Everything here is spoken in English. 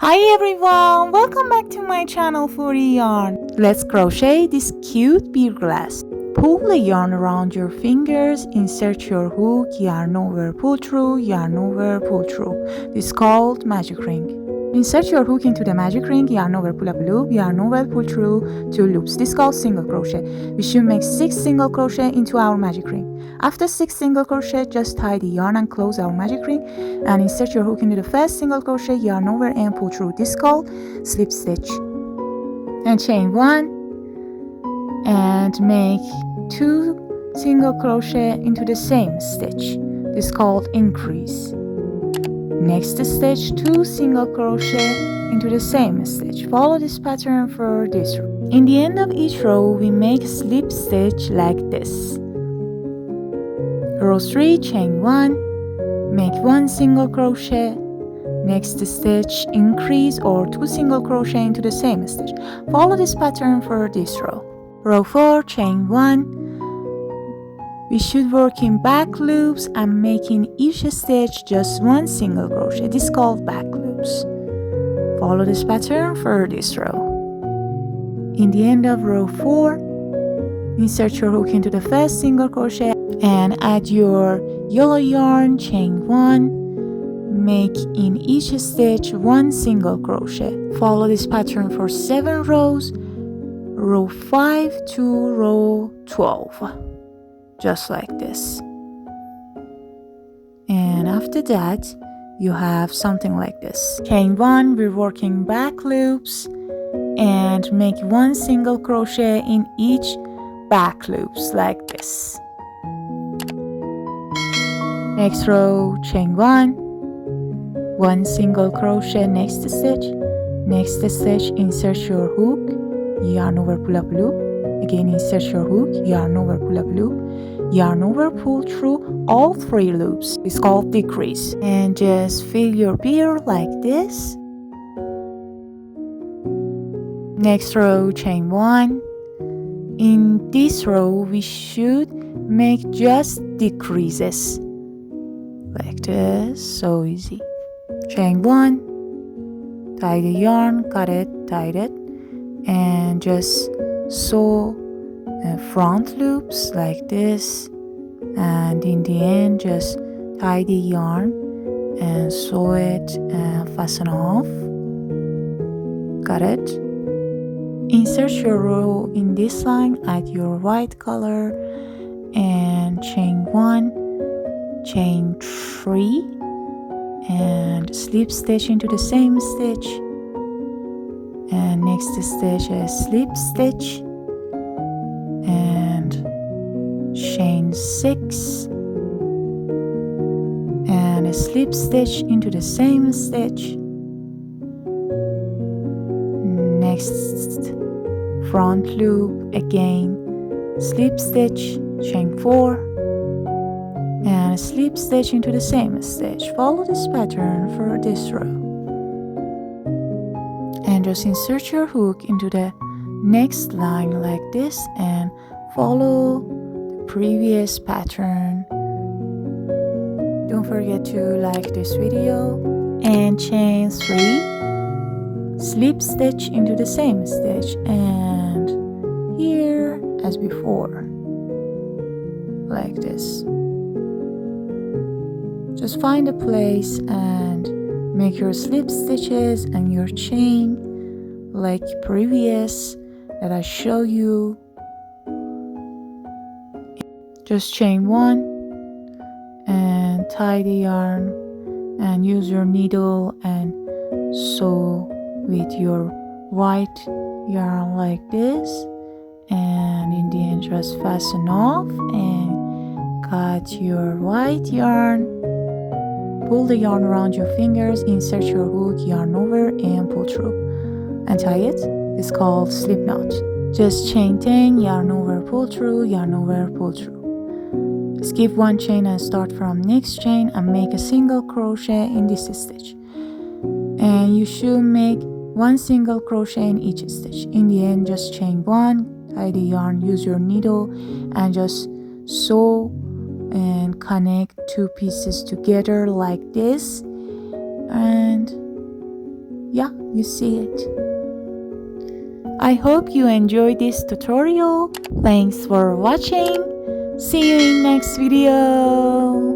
Hi everyone, welcome back to my channel for yarn. Let's crochet this cute beer glass. Pull the yarn around your fingers, insert your hook, yarn over, pull through, yarn over, pull through. This is called magic ring. Insert your hook into the magic ring, yarn over, pull up a loop, yarn over, pull through 2 loops. This is called single crochet. We should make 6 single crochet into our magic ring. After 6 single crochet, just tie the yarn and close our magic ring and insert your hook into the first single crochet, yarn over and pull through. This is called slip stitch. And chain 1 and make 2 single crochet into the same stitch. This is called increase. Next stitch, 2 single crochet into the same stitch. Follow this pattern for this row. In the end of each row, we make a slip stitch like this. Row 3, chain 1, make 1 single crochet. Next stitch, increase or 2 single crochet into the same stitch. Follow this pattern for this row. Row 4, chain 1. We should work in back loops and making each stitch just 1 single crochet. This is called back loops. Follow this pattern for this row. In the end of row 4, insert your hook into the first single crochet and add your yellow yarn, chain 1. Make in each stitch 1 single crochet. Follow this pattern for 7 rows, row 5 to row 12. Just like this. And after that, you have something like this. Chain 1, we're working back loops and make 1 single crochet in each back loops like this. Next row, chain 1 single crochet, next stitch, insert your hook, yarn over, pull up loop. Again, insert your hook, yarn over, pull up loop, yarn over, pull through all 3 loops. It's called decrease. And just fill your beer like this. Next row, chain 1. In this row, we should make just decreases. Like this, so easy. Chain 1, tie the yarn, cut it, tied it, and just sew front loops like this, and in the end just tie the yarn and sew it and fasten off. Got it? Insert your row in this line, add your white color and chain 1, chain 3 and slip stitch into the same stitch. And next stitch is slip stitch and chain 6 and a slip stitch into the same stitch. Next front loop, again slip stitch, chain 4 and a slip stitch into the same stitch. Follow this pattern for this row. And just insert your hook into the next line like this and follow the previous pattern. Don't forget to like this video and chain 3, slip stitch into the same stitch, and here as before, like this. Just find a place and make your slip stitches and your chain like previous that I show you. Just chain 1 and tie the yarn and use your needle and sew with your white yarn like this, and in the end just fasten off and cut your white yarn. Pull the yarn around your fingers, insert your hook, yarn over and pull through and tie it. It's called slip knot. Just chain 10, yarn over, pull through, yarn over, pull through. Skip 1 chain and start from next chain and make a single crochet in this stitch. And you should make 1 single crochet in each stitch. In the end, just chain 1, tie the yarn, use your needle and just sew and connect 2 pieces together like this, and Yeah, you see it. I hope you enjoyed this tutorial. Thanks for watching. See you in next video.